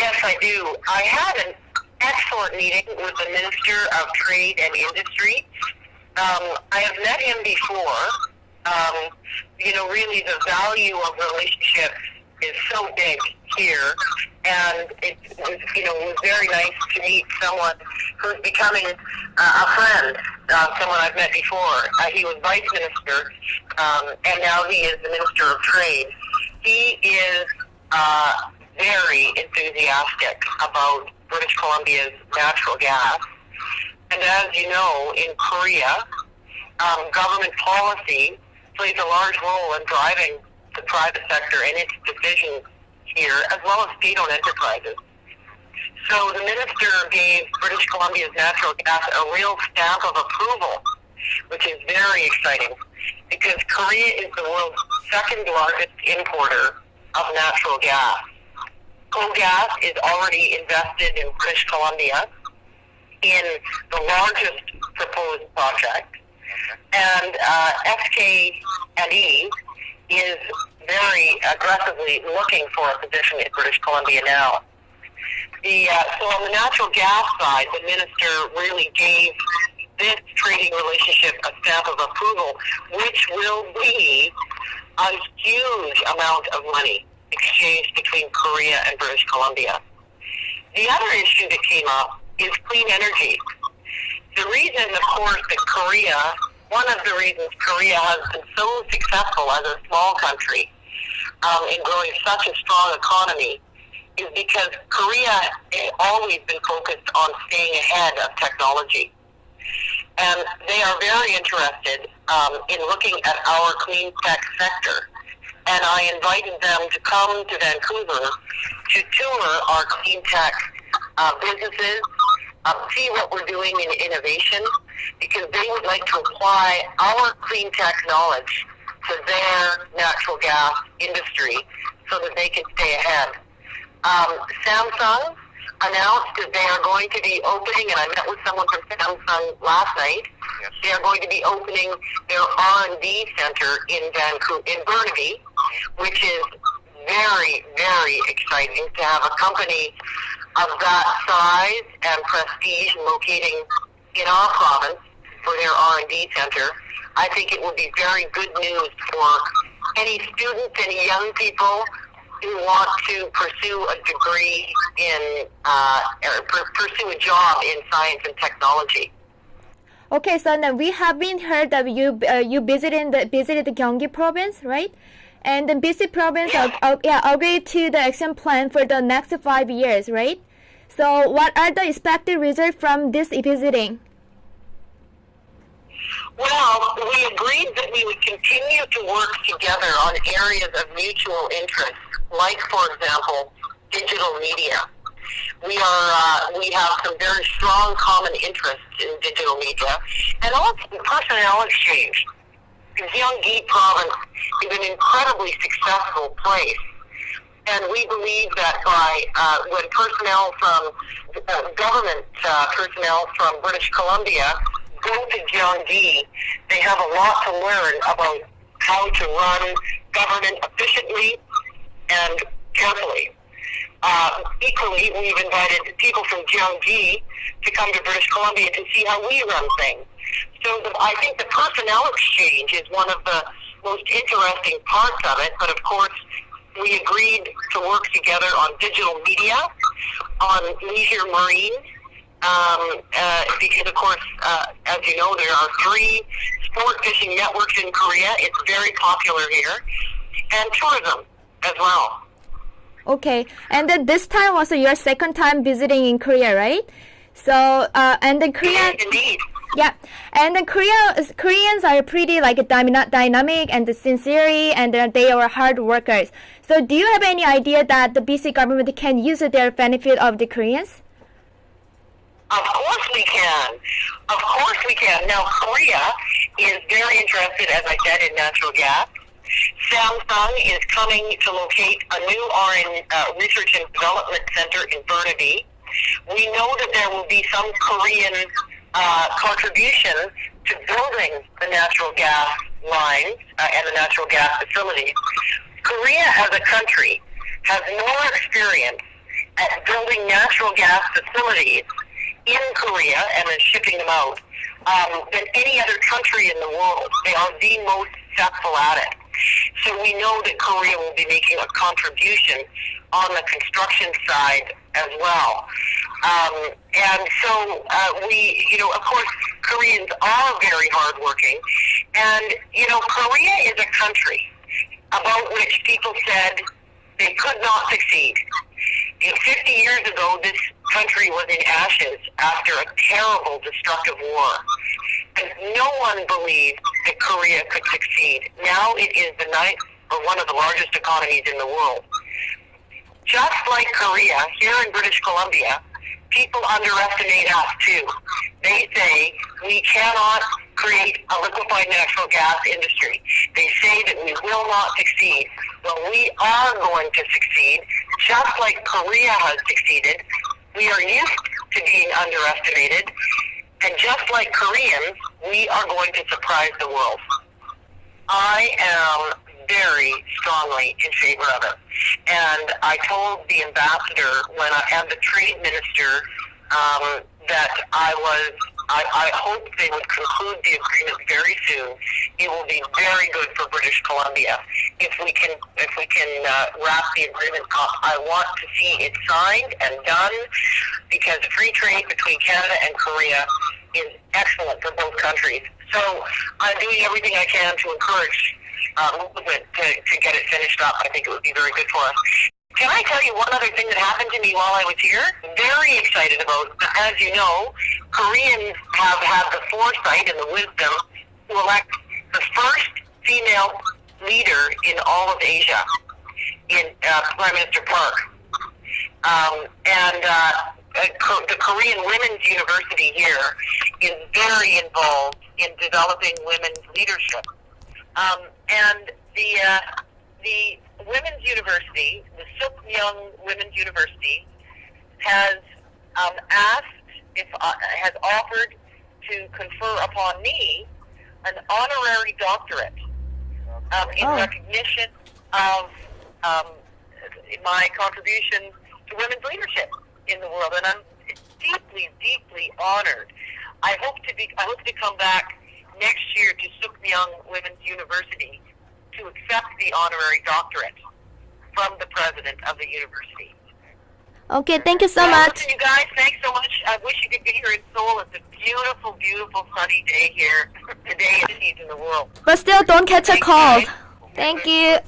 Yes, I do. I had an excellent meeting with the Minister of Trade and Industry. I have met him before. Really the value of relationships is so big here, and it was very nice to meet someone who's becoming a friend, someone I've met before. He was Vice Minister, and now he is the Minister of Trade. He is very enthusiastic about British Columbia's natural gas. And as you know, in Korea, government policy plays a large role in driving the private sector and its decisions here, as well as state-owned enterprises. So the minister gave British Columbia's natural gas a real stamp of approval, which is very exciting, because Korea is the world's second largest importer of natural gas. KOGAS is already invested in British Columbia in the largest proposed project, and SK&E is very aggressively looking for a position in British Columbia now. So on the natural gas side, the minister really gave this trading relationship a stamp of approval, which will be a huge amount of money exchanged between Korea and British Columbia. The other issue that came up is clean energy. The reason, of course, that one of the reasons Korea has been so successful as a small country in growing such a strong economy is because Korea has always been focused on staying ahead of technology. And they are very interested in looking at our clean tech sector. And I invited them to come to Vancouver to tour our clean tech businesses, see what we're doing in innovation, because they would like to apply our clean tech knowledge to their natural gas industry so that they can stay ahead. Samsung announced that they are going to be opening, and I met with someone from Samsung last night. Yes. They are going to be opening their R&D center in Burnaby, which is very, very exciting to have a company of that size and prestige locating in our province for their R&D center. I think it would be very good news for any students, any young people who want to pursue a degree in, pursue a job in science and technology. Okay, so now we have been heard that you visited the Gyeonggi province, right? And the BC province agreed to the action plan for the next 5 years, right? So what are the expected results from this visiting? Well, we agreed that we would continue to work together on areas of mutual interest, like, for example, digital media. We have some very strong common interests in digital media, and also personnel exchange. The Gyeonggi province is an incredibly successful place, and we believe that when personnel from government personnel from British Columbia go to Gyeonggi, they have a lot to learn about how to run government efficiently and carefully. Equally, we've invited people from Gyeonggi to come to British Columbia to see how we run things. So I think the personnel exchange is one of the most interesting parts of it, but of course, we agreed to work together on digital media, on leisure marine, because of course, as you know, there are 3 sport fishing networks in Korea. It's very popular here, and tourism as well. Okay, and then this time was your second time visiting in Korea, right? So, and the Korean, indeed. Yeah, and the Koreans are pretty dynamic and sincere, and they are hard workers. So, do you have any idea that the BC government can use their benefit of the Koreans? Of course we can. Of course we can. Now, Korea is very interested, as I said, in natural gas. Samsung is coming to locate a new research and development center in Burnaby. We know that there will be some Korean contribution to building the natural gas lines and the natural gas facilities. Korea as a country has more experience at building natural gas facilities in Korea and then shipping them out than any other country in the world. They are the most successful at it. So we know that Korea will be making a contribution on the construction side as well. And so we, of course, Koreans are very hardworking. And, Korea is a country about which people said they could not succeed. 50 years ago, this country was in ashes after a terrible, destructive war. And no one believed that Korea could succeed. Now it is the ninth or one of the largest economies in the world. Just like Korea, here in British Columbia, people underestimate us too. They say we cannot create a liquefied natural gas industry. They say that we will not succeed. Well, we are going to succeed, just like Korea has succeeded. We are used to being underestimated, and just like Koreans, we are going to surprise the world. I am very strongly in favor of it. And I told the ambassador and the trade minister that I hope they would conclude the agreement very soon. It will be very good for British Columbia if we can wrap the agreement up. I want to see it signed and done because free trade between Canada and Korea is excellent for both countries. So I'm doing everything I can to encourage movement to get it finished up. I think it would be very good for us. Can I tell you one other thing that happened to me while I was here? Very excited about. As you know, Koreans have had the foresight and the wisdom to elect the first female leader in all of Asia, in Prime Minister Park. The Korean Women's University here is very involved in developing women's leadership. And the Women's University, the Sukmyung Women's University, has has offered to confer upon me an honorary doctorate in recognition of my contribution to women's leadership in the world, and I'm deeply, deeply honored. I hope to come back next year to Sukmyung Women's University to accept the honorary doctorate from the president of the university. Okay, thank you so much. Listen, you guys, thanks so much. I wish you could be here in Seoul. It's a beautiful, beautiful sunny day here. Today is in the world. But still, don't catch a cold. Thank you.